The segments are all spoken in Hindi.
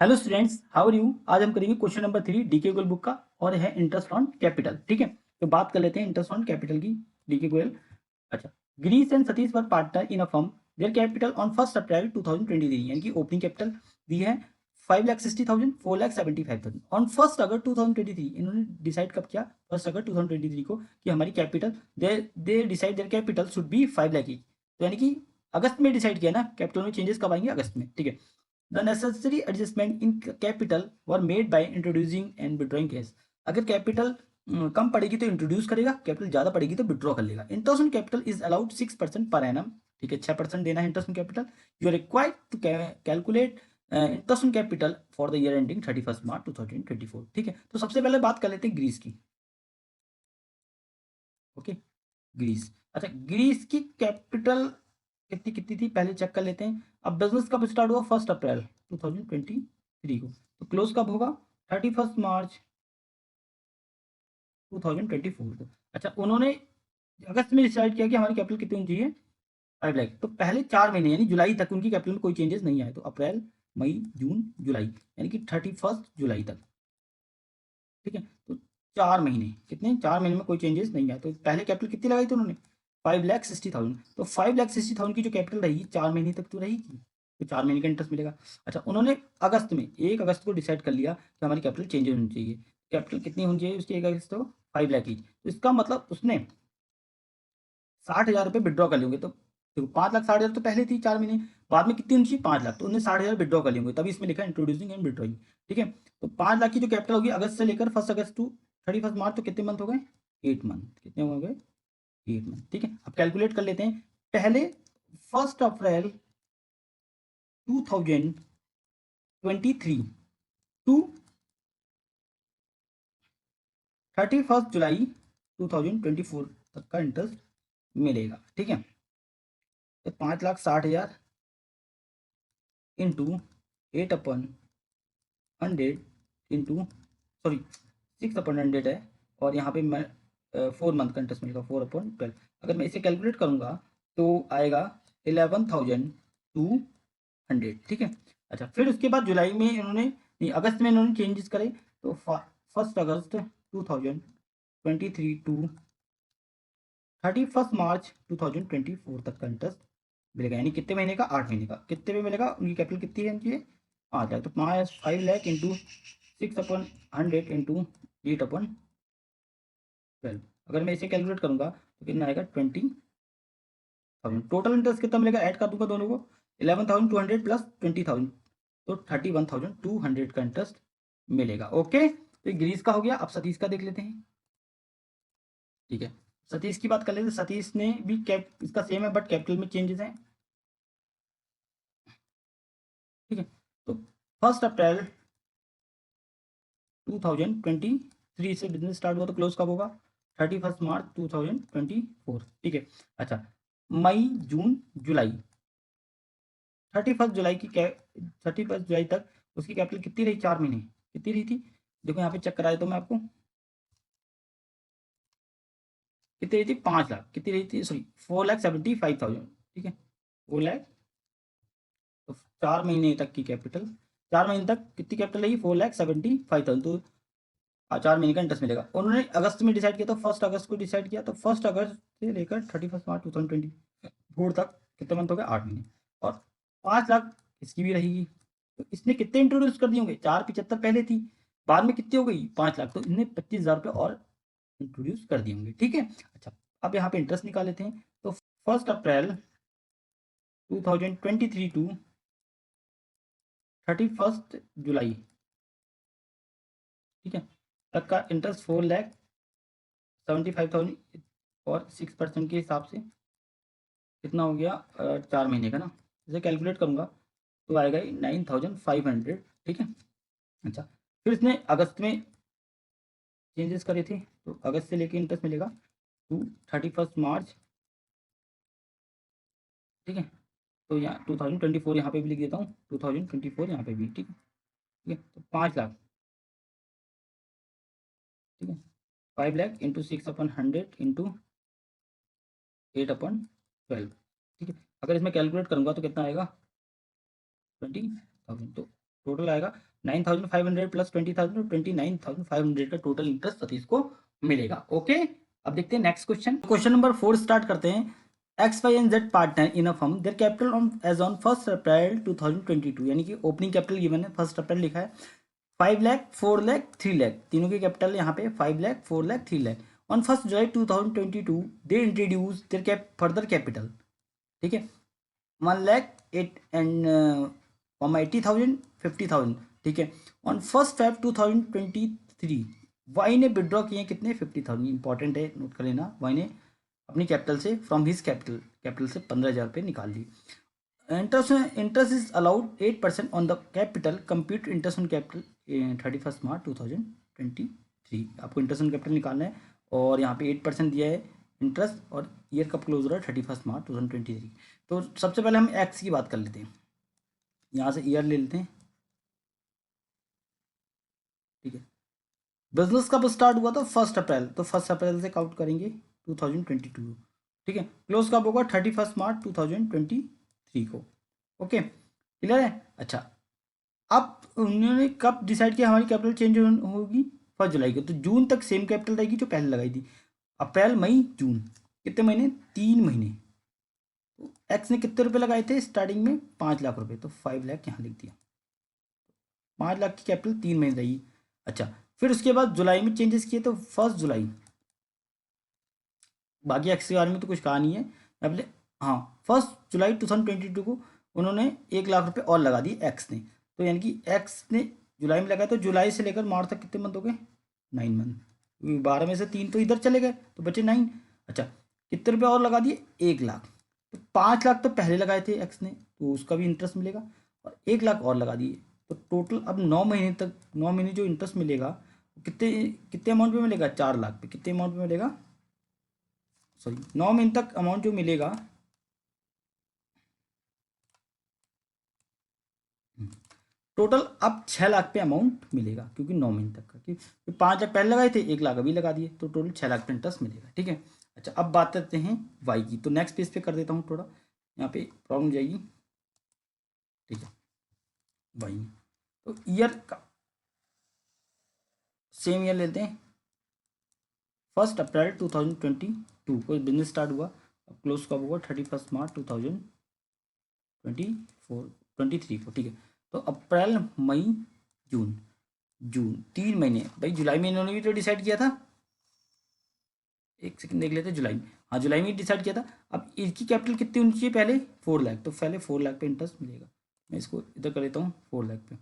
Hello students, how are you. आज हम करेंगे question number 3 DK Goyal book का और है इंटरेस्ट ऑन कैपिटल। ठीक है, तो बात कर लेते हैं इंटरेस्ट ऑन कैपिटल की। डीके गोयल। अच्छा, Girish and Satish were partner in a firm. Their capital on 1 अप्रैल 2023, यानी कि ओपनिंग कैपिटल दी है 5,60,000, 4,75,000 ऑन 1 अगस्त 2023। इन्होंने डिसाइड कब किया? 1 अगस्त 2023 को कि हमारी capital they decide their capital should be 5 lakh each. तो यानी कि अगस्त में डिसाइड किया ना, कैपिटल में चेंजेस कब आएंगे? अगस्त में। ठीक है, the necessary adjustment in capital were made by introducing and withdrawing cash. अगर कैपिटल कम पड़ेगी तो इंट्रोड्यूस करेगा, कैपिटल ज्यादा पड़ेगी तो विड्रॉ कर लेगा। Interest on capital is allowed 6% पर एनम। ठीक है, 6% देना है interest on capital. You are required to calculate interest on capital for the year ending 31 March 2024। ठीक है, तो सबसे पहले बात कर लेते हैं ग्रीस की। Okay, Greece. अच्छा, ग्रीस की कैपिटल कितनी कितनी थी पहले चेक कर लेते हैं। अब बिजनेस कब स्टार्ट हुआ? 1 अप्रैल 2023 को। तो क्लोज कब होगा? 31 मार्च 2024 को। अच्छा, उन्होंने अगस्त में डिसाइड किया कि हमारी कैपिटल कितनी होनी चाहिए? 5 लाख। तो पहले 4 महीने यानी जुलाई तक उनकी कैपिटल में कोई चेंजेस नहीं आए। तो अप्रैल, मई, जून, जुलाई, यानी कि 31 जुलाई तक। ठीक है, तो 4 महीने, कितने? 4 महीने में कोई चेंजेस नहीं आए। तो पहले कैपिटल कितनी लगाई थी उन्होंने? 5,60,000। तो 5,60,000 की जो कैपिटल रहेगी 4 महीने तक तो रहेगी, तो 4 महीने का इंटरेस्ट मिलेगा। अच्छा, उन्होंने अगस्त में 1 अगस्त को डिसाइड कर लिया कि हमारी कैपिटल चेंज होनी चाहिए। कैपिटल कितनी होनी चाहिए उसकी? 1 अगस्त को 5 लाख की। तो इसका मतलब उसने 60,000 रुपये विड्रॉ कर लेंगे। तो देखो, 5,60,000 तो पहले थी 4 महीने, बाद में कितनी होनी चाहिए? 5 लाख। तो उन्हें 60,000 विड्रॉ कर लेंगे, तभी इसमें लिखा है इंट्रोड्यूसिंग एंड विड्रॉइंग। ठीक है, तो 5 लाख की जो कैपिटल होगी अगस्त से लेकर 1 अगस्त टू 31 मार्च, तो कितने मंथ हो गए? 8 मंथ। कितने हो गए? 8 मंथ। ठीक है, अब कैलकुलेट कर लेते हैं। पहले 1 अप्रैल 2023 टू 31 जुलाई 2024 तक का इंटरेस्ट मिलेगा। ठीक है, तो 5,60,000 इंटू 8/100 इंटू, सॉरी, 6/100 है। और यहाँ पे मैं 4 मंथ का इंटरेस्ट मिलेगा 4/12। अगर मैं इसे कैलकुलेट करूँगा तो आएगा 11,200। ठीक है, अच्छा, फिर उसके बाद जुलाई में इन्होंने, नहीं, अगस्त में इन्होंने चेंजेस करे। तो 1 अगस्त 2023 टू 31 मार्च 2024 तक का इंटरेस्ट मिलेगा। यानी कितने महीने का? 8 महीने का। कितने में मिलेगा? उनकी कैपिटल कितनी है उनकी? 5 लाख। तो 5 लाख इंटू 6/100 इंटू 8/12। अगर मैं इसे कैलकुलेट करूंगा तो कितना आएगा? 20,000। टोटल इंटरेस्ट कितना मिलेगा? ऐड कर दूंगा दोनों को, 11,200 प्लस 20,000, तो 31,200 का इंटरेस्ट मिलेगा। ओके, तो ग्रीस का हो गया। अब सतीश का देख लेते हैं। ठीक है, सतीश की बात कर लेते हैं। सतीश ने भी कैप इसका सेम है, बट कैपिटल में चेंजेस हैं। ठीक है, तो 1 अप्रैल 2023 से बिजनेस स्टार्ट हुआ, तो क्लोज कब होगा? 31 मार्च 2024। ठीक है, अच्छा, मई, जून, जुलाई, 31 जुलाई की 31 जुलाई तक उसकी कैपिटल कितनी रही? 4 महीने कितनी रही थी? देखो यहाँ पे चेक कराया तो मैं आपको, कितनी रही थी? 5 लाख। कितनी रही थी? सॉरी, 4,75,000। ठीक है, 4 लाख। तो 4 महीने तक की कैपिटल, 4 महीने तक कितनी कैपिटल रही? 4,75,000। तो 4 महीने का इंटरेस्ट मिलेगा। उन्होंने अगस्त में डिसाइड किया, तो 1 अगस्त को डिसाइड किया। तो 1 अगस्त से लेकर 31 मार्च 2024 तक कितने मंथ हो गए? 8 महीने। और 5 लाख इसकी भी रहेगी। तो इसने कितने इंट्रोड्यूस कर दिए होंगे? 4,75 पहले थी, बाद में कितनी हो गई? 5 लाख। तो इन्हें 25,000 रुपये और इंट्रोड्यूस कर दिए होंगे। ठीक है, अच्छा, अब यहाँ पे इंटरेस्ट निकाल लेते हैं। तो 1 अप्रैल 2023 टू 31 जुलाई, ठीक है, तक का इंटरेस्ट 4,75,000 और 6% के हिसाब से कितना हो गया? 4 महीने का ना, इसे कैलकुलेट करूंगा तो आएगा 9,500। ठीक है, अच्छा, फिर इसने अगस्त में चेंजेस करे थे, तो अगस्त से लेके इंटरेस्ट मिलेगा टू 31 मार्च। ठीक है, तो यहाँ 2024 यहाँ पे भी लिख देता हूँ, 2024 यहाँ पे भी। ठीक है, ठीक है, तो 5 लाख। ठीक है, 5 लाख इंटू 6/100 इंटू 8/12। ठीक है, अगर इसमें कैलकुलेट करूंगा तो कितना आएगा? 20,000। तो टोटल आएगा 9,500 प्लस 20,000 29,500 का टोटल इंटरेस्ट सतीश को मिलेगा। ओके, अब देखते हैं next question. Question number 4 start करते हैं। X Y and Z partner in a firm, their capital on as on 1 April 2022, यानी कि ओपनिंग कैपिटल गिवन है 1 अप्रैल लिखा है, 5 लाख, 4 लाख, 3 लाख, तीनों के कैपिटल यहाँ पे 5 lakh, 4 lakh, 3 lakh. On 1 July 2022 they introduce their further capital, ठीक है, 1 लाख 8 एंड 80,000, 50,000, ठीक है। ऑन 1 फेब 2023 वाई ने विड्रॉ किए कितने, 50,000, इंपॉर्टेंट है, नोट कर लेना। वाई ने अपनी कैपिटल से, फ्रॉम हिज कैपिटल से 15,000 रुपये निकाल ली। Interest is allowed 8% on the capital, compute interest on capital 31 March 2023। आपको इंटरेस्ट ऑन कैपिटल निकालना है और यहाँ पे 8% दिया है इंटरेस्ट, और ईयर कब क्लोज हो रहा है, 31 मार्च 2023। तो सबसे पहले हम एक्स की बात कर लेते हैं, यहाँ से ईयर ले लेते हैं, ठीक है। बिजनेस कब स्टार्ट हुआ था, 1 अप्रैल, तो 1 अप्रैल से काउंट करेंगे 2022, ठीक है। क्लोज कब होगा, 31 मार्च 2023 को। ओके, क्लियर है। अच्छा, अब उन्होंने कब डिसाइड किया हमारी कैपिटल चेंज होगी, 1 जुलाई को, तो जून तक सेम कैपिटल रहेगी जो पहले लगाई थी। अप्रैल, मई, जून, कितने महीने, 3 महीने। तो एक्स ने कितने रुपए लगाए थे स्टार्टिंग में, 5 लाख रुपए, तो 5 लाख यहाँ लिख दिया। 5 लाख की कैपिटल 3 महीने रही। अच्छा, फिर उसके बाद जुलाई में चेंजेस किए, तो 1 जुलाई, बाकी एक्स के बारे में तो कुछ कहा नहीं है पहले। हाँ, 1 जुलाई 2022 को उन्होंने 1 लाख रुपए और लगा दिए एक्स ने, तो यानी कि एक्स ने जुलाई में लगाया, तो जुलाई से लेकर मार्च तक कितने मंथ हो गए, 9 मंथ। 12 में से 3 तो इधर चले गए, तो बचे 9। अच्छा, कितने रुपए और लगा दिए, 1 लाख, तो 5 लाख तो पहले लगाए थे एक्स ने, तो उसका भी इंटरेस्ट मिलेगा, और 1 लाख और लगा दिए, तो टोटल अब 9 महीने तक, 9 महीने जो इंटरेस्ट मिलेगा, कितने कितने अमाउंट पे मिलेगा, 4 लाख पे, कितने अमाउंट पे मिलेगा, सॉरी 9 महीने तक अमाउंट जो मिलेगा, टोटल अब 6 लाख पे अमाउंट मिलेगा, क्योंकि 9 महीने तक का, क्योंकि 5 लाख पहले लगाए थे, 1 लाख अभी लगा दिए, तो टोटल 6 लाख पे इंटरेस्ट मिलेगा, ठीक है। अच्छा, अब बात करते हैं वाई की, तो नेक्स्ट पेज पे कर देता हूँ थोड़ा, यहाँ पे प्रॉब्लम जाएगी, ठीक है। वाई, तो ईयर का सेम ईयर लेते हैं, 1 अप्रैल 2022 को बिजनेस स्टार्ट हुआ, अब क्लोज कब हुआ, 31 मार्च 2023 को, ठीक है। तो अप्रैल, मई, जून, जून 3 महीने, भाई जुलाई में इन्होंने भी तो डिसाइड किया था, एक सेकंड देख लेते हैं, जुलाई में, हाँ जुलाई में डिसाइड किया था। अब इसकी कैपिटल कितनी होनी चाहिए पहले, 4 लाख, तो पहले 4 लाख पे इंटरेस्ट मिलेगा, मैं इसको इधर कर देता हूँ 4 लाख पे,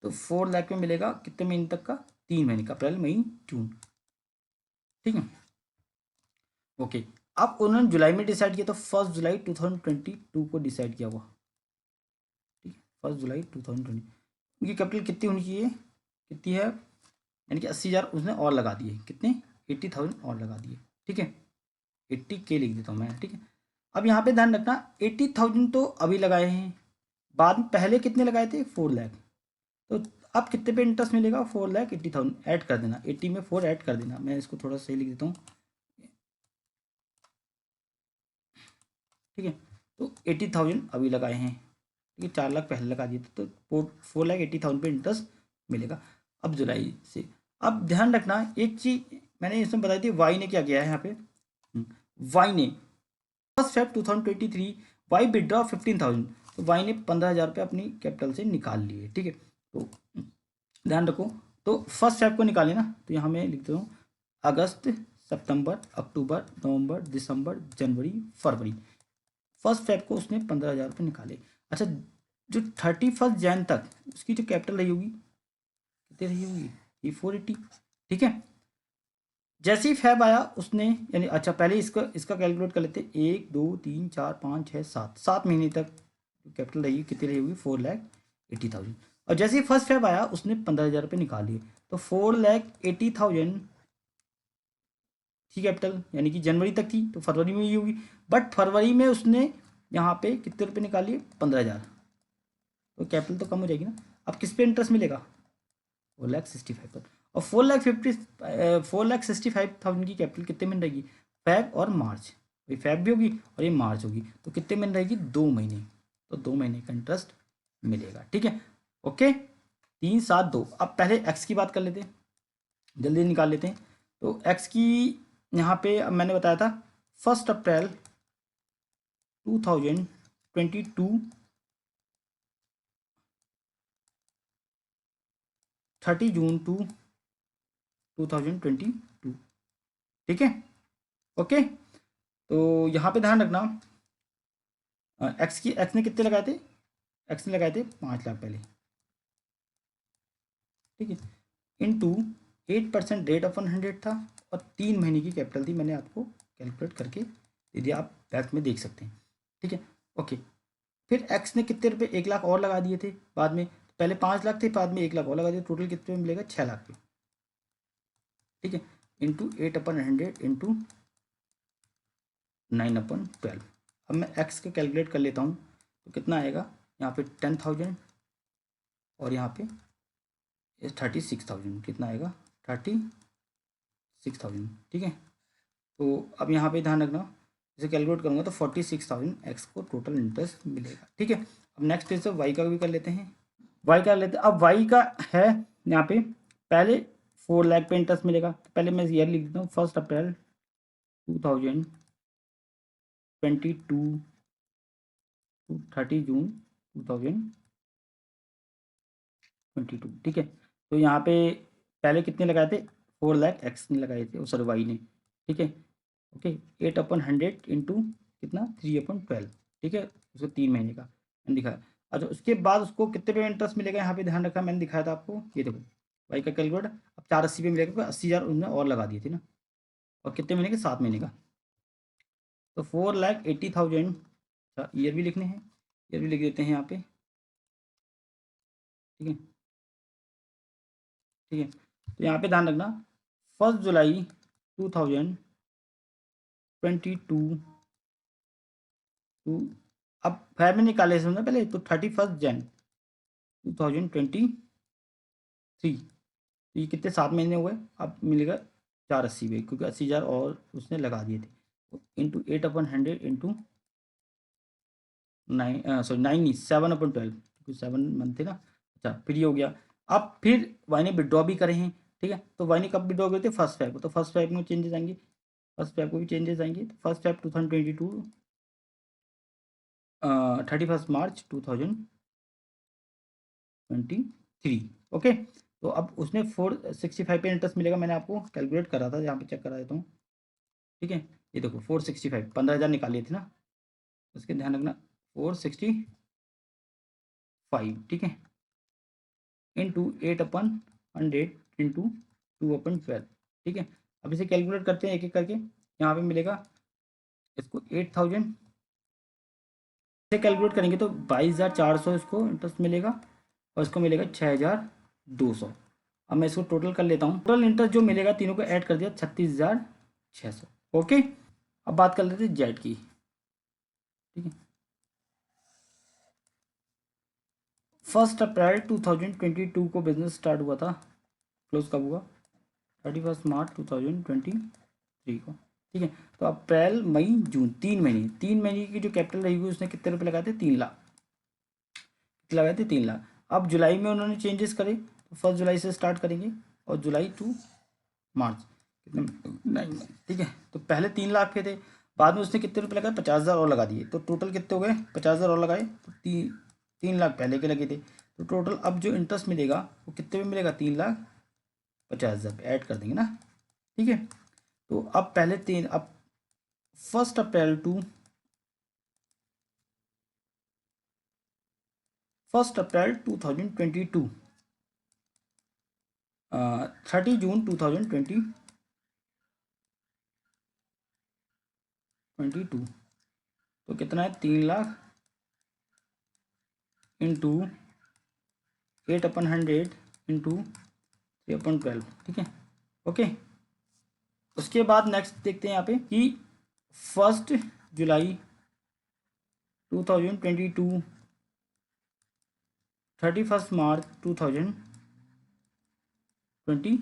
तो 4 लाख पे मिलेगा कितने महीने तक का, 3 महीने का, अप्रैल, मई, जून, ठीक है। ओके, अब उन्होंने जुलाई में डिसाइड किया, तो 1 जुलाई 2022 को डिसाइड किया हुआ, ठीक है, 1 जुलाई 2020। उनकी कैपिटल कितनी होनी चाहिए, कितनी है, यानी कि 80,000 उसने और लगा दिए, कितने, 80,000 और लगा दिए, ठीक है, 80K लिख देता हूँ मैं, ठीक है। अब यहाँ पे ध्यान रखना, 80,000 तो अभी लगाए हैं, बाद में पहले कितने लगाए थे, 4 लाख, तो अब कितने पे इंटरेस्ट मिलेगा, 4 लाख 80,000 ऐड कर देना, 80 में 4 ऐड कर देना, मैं इसको थोड़ा सही लिख देता हूँ, ठीक है। तो 80,000 अभी लगाए हैं, ठीक है, 4 लाख पहले लगा दिए थे, तो 4 लाख 80,000 पे इंटरेस्ट मिलेगा अब जुलाई से। अब ध्यान रखना एक चीज मैंने इसमें बताई थी, वाई ने क्या किया है यहाँ पे, वाई ने 1 फेब 2023 वाई विड्रॉ 15,000, तो वाई ने 15,000 रुपये अपनी कैपिटल से निकाल लिए, ठीक है। तो ध्यान रखो, तो 1 फेब को निकाले ना, तो यहाँ मैं लिख देता हूँ अगस्त, सितंबर, अक्टूबर, नवंबर, दिसंबर, जनवरी, फरवरी, 1 फेब को उसने 15,000 रुपये निकाले। अच्छा, जो 31 जैन तक उसकी जो कैपिटल रही होगी, कितनी रही होगी, ये 480, ठीक है। जैसे ही फेब आया उसने, यानी अच्छा पहले इसका इसका कैलकुलेट कर लेते हैं, 1 2 3 4 5 6 7, 7 महीने तक कैपिटल रही, कितनी रही होगी, 4,80,000। और जैसे ही 1 फेब आया उसने 15,000 रुपये निकाल लिए, तो 4,80,000 थी कैपिटल, यानी कि जनवरी तक थी, तो फरवरी में ही होगी, बट फरवरी में उसने यहाँ पे कितने रुपये निकालिए, 15,000, तो कैपिटल तो कम हो जाएगी ना। अब किस पे इंटरेस्ट मिलेगा, 4,65,000 पर, और 4,65,000 की कैपिटल कितने में रहेगी, फेब और मार्च, ये फेब भी होगी और ये मार्च होगी, तो कितने में रहेगी, 2 महीने, तो 2 महीने का इंटरेस्ट मिलेगा, ठीक है। ओके, 372। अब पहले एक्स की बात कर लेते हैं, जल्दी निकाल लेते हैं। तो एक्स की यहाँ पे अब मैंने बताया था 1 अप्रैल 2022 30 जून 2022, ठीक है। ओके, तो यहाँ पे ध्यान रखना, एक्स ने कितने लगाए थे, एक्स ने लगाए थे 5 लाख पहले, ठीक है, इनटू 8% रेट ऑफ 100 था, और 3 महीने की कैपिटल थी, मैंने आपको कैलकुलेट करके दे दिया, आप बैक में देख सकते हैं, ठीक है। ओके, फिर एक्स ने कितने रुपए, 1 लाख और लगा दिए थे बाद में, पहले 5 लाख थे, बाद में 1 लाख और लगा दिए, टोटल कितने में मिलेगा, 6 लाख पे, ठीक है, इंटू 8/100 इंटू 9/12। अब मैं एक्स का कैलकुलेट कर लेता हूँ, तो कितना आएगा, यहाँ पे 10,000 और यहाँ पे 36,000, कितना आएगा 36,000, ठीक है। तो अब यहाँ पे ध्यान रखना, इसे कैलकुलेट करूँगा तो 46,000 एक्स को टोटल इंटरेस्ट मिलेगा, ठीक है। अब नेक्स्ट पेज से वाई का भी कर लेते हैं, वाई का लेते हैं। अब वाई का है यहाँ पे, पहले 4 लाख पे इंटरेस्ट मिलेगा, तो पहले मैं ईयर लिख देता हूँ, 1 अप्रैल 2022 टू 30 जून 2022, ठीक है। तो यहाँ पे पहले कितने लगाए थे, 4 लाख एक्स ने लगाए थे, सॉरी वाई ने, ठीक है। ओके, 8/100 इंटू कितना 3/12, ठीक है, उसको 3 महीने का मैंने दिखाया। अच्छा, उसके बाद उसको कितने पे इंटरेस्ट मिलेगा, यहाँ पे ध्यान रखा, मैंने दिखाया था आपको, ये देखो वाई का कैलकुलेट, अब 480 पे मिलेगा, क्योंकि 80,000 उन्होंने और लगा दिए थे ना, और कितने महीने के, 7 महीने का, तो 4,80,000, ईयर भी लिखने हैं, ईयर भी लिख देते हैं यहाँ पे, ठीक है, ठीक है। तो यहाँ पे ध्यान रखना, 1 जुलाई 2022 टू, अब फाइव में निकाले समझना पहले, तो 31 जनवरी 2023, तो ये कितने, 7 महीने हुए, अब मिलेगा 480 पे, क्योंकि 80,000 और उसने लगा दिए थे, इंटू 8/100 इंटू 9, सॉरी 9 नहीं, 7/12, क्योंकि 7 मंथ थे ना। अच्छा, फिर ये हो गया। अब फिर वाई ने विड्रॉ भी करे हैं, ठीक है, तो वाई ने कब विड्रॉ करे थे, 1 फेब को, तो 1 फेब में चेंजेस आएंगे, 1 फेब को भी चेंजेस आएंगे, तो 1 फेब 2022, 31 मार्च 2023, ओके। तो अब उसने 465 पे इंटरेस्ट मिलेगा, मैंने आपको कैलकुलेट करा था, यहाँ पे चेक करा देता हूँ, ठीक है। ये देखो 465, 15,000 निकाल लिए थे ना, उसके ध्यान रखना, 465, ठीक है, इंटू 8/100 इंटू 2/12, ठीक है। अब इसे कैलकुलेट करते हैं एक एक करके, यहाँ पे मिलेगा इसको 8,000 से कैलकुलेट करेंगे तो 22,400 इसको इंटरेस्ट मिलेगा, और इसको मिलेगा 6,200। अब मैं इसको टोटल कर लेता हूँ, टोटल इंटरेस्ट जो मिलेगा तीनों को ऐड कर दिया, 36,600, ओके। अब बात कर लेते हैं जेड की, ठीक है। 1 अप्रैल 2022 को बिजनेस स्टार्ट हुआ था, क्लोज कब हुआ, 31 मार्च 2023 को, ठीक है। तो अप्रैल मई जून, 3 महीने, 3 महीने की जो कैपिटल रहेगी उसने कितने रुपए लगाए थे, 3 लाख, कितने लगाए थे, 3 लाख। अब जुलाई में उन्होंने चेंजेस करे, तो 1 जुलाई से स्टार्ट करेंगे, और जुलाई टू मार्च, कितने, 9 मंथ, ठीक है। तो पहले 3 लाख के थे, बाद में उसने कितने रुपए लगाए, 50,000 और लगा दिए, तो टोटल कितने हो गए, 50,000 और लगाए, तो 3 लाख पहले के लगे थे, तो टोटल अब जो इंटरेस्ट मिलेगा वो कितने में मिलेगा, 3,50,000 ऐड कर देंगे ना, ठीक है। तो अब पहले अब 1 अप्रैल टू 2022, 30 जून 2022, तो कितना है, 3 लाख इंटू 8/100 इंटू 3/12, ठीक है, ओके। उसके बाद नेक्स्ट देखते हैं यहाँ पे कि 1 जुलाई 2022 31 मार्च 2023,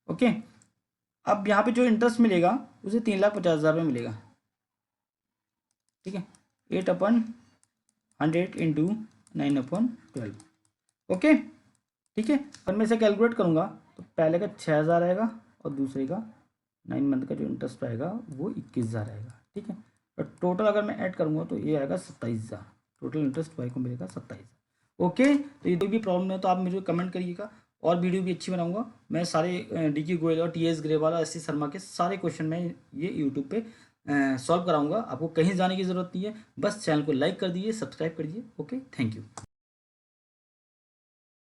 ओके। अब यहाँ पे जो इंटरेस्ट मिलेगा उसे 3,50,000 में मिलेगा, ठीक है, 8/100 इंटू 9/12, ओके ठीक है। अगर मैं इसे कैलकुलेट करूँगा तो पहले का 6,000 आएगा और दूसरे का 9 मंथ का जो इंटरेस्ट आएगा वो 21,000 आएगा, ठीक है। और टोटल अगर मैं ऐड करूँगा तो ये आएगा 27,000, टोटल इंटरेस्ट वाई को मिलेगा 27,000। ओके, तो ये कोई भी प्रॉब्लम है तो आप मुझे कमेंट करिएगा, और वीडियो भी अच्छी बनाऊंगा मैं। सारे डी गोयल और टी एस ग्रेवाल और एस सी शर्मा के सारे क्वेश्चन मैं ये यूट्यूब पे सॉल्व कराऊंगा। आपको कहीं जाने की ज़रूरत नहीं है, बस चैनल को लाइक कर दीजिए, सब्सक्राइब कर दीजिए। Okay, thank you.